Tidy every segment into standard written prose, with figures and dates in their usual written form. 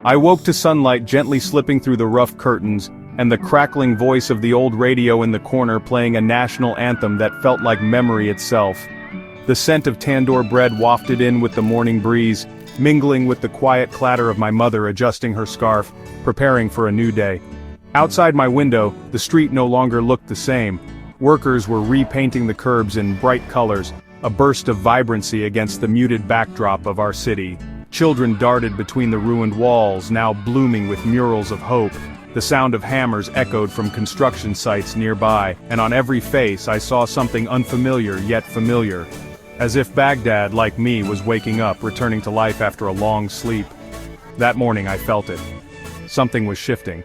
I woke to sunlight gently slipping through the rough curtains, and the crackling voice of the old radio in the corner playing a national anthem that felt like memory itself. The scent of tandoor bread wafted in with the morning breeze, mingling with the quiet clatter of my mother adjusting her scarf, preparing for a new day. Outside my window, the street no longer looked the same. Workers were repainting the curbs in bright colors, a burst of vibrancy against the muted backdrop of our city. Children darted between the ruined walls, now blooming with murals of hope. The sound of hammers echoed from construction sites nearby, and on every face I saw something unfamiliar yet familiar. As if Baghdad, like me, was waking up, returning to life after a long sleep. That morning I felt it. Something was shifting.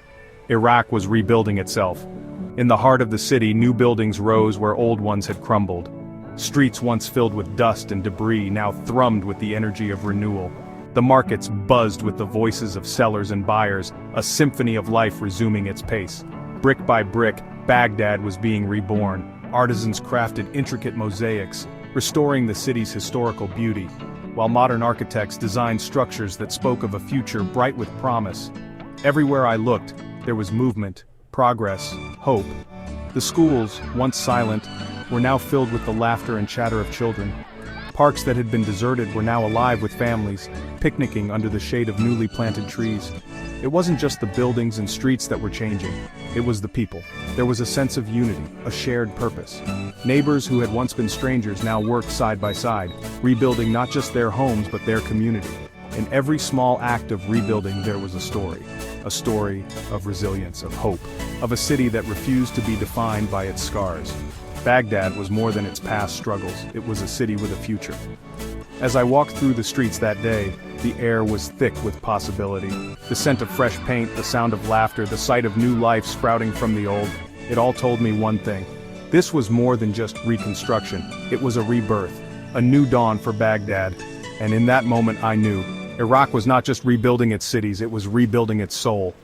Iraq was rebuilding itself. In the heart of the city, new buildings rose where old ones had crumbled. Streets once filled with dust and debris now thrummed with the energy of renewal. The markets buzzed with the voices of sellers and buyers, a symphony of life resuming its pace. Brick by brick, Baghdad was being reborn. Artisans crafted intricate mosaics, restoring the city's historical beauty, while modern architects designed structures that spoke of a future bright with promise. Everywhere I looked, there was movement, progress, hope. The schools, once silent, were now filled with the laughter and chatter of children. Parks that had been deserted were now alive with families, picnicking under the shade of newly planted trees. It wasn't just the buildings and streets that were changing, it was the people. There was a sense of unity, a shared purpose. Neighbors who had once been strangers now worked side by side, rebuilding not just their homes but their community. In every small act of rebuilding there was a story of resilience, of hope, of a city that refused to be defined by its scars. Baghdad was more than its past struggles, it was a city with a future. As I walked through the streets that day, the air was thick with possibility. The scent of fresh paint, the sound of laughter, the sight of new life sprouting from the old, it all told me one thing. This was more than just reconstruction, it was a rebirth, a new dawn for Baghdad. And in that moment I knew, Iraq was not just rebuilding its cities, it was rebuilding its soul.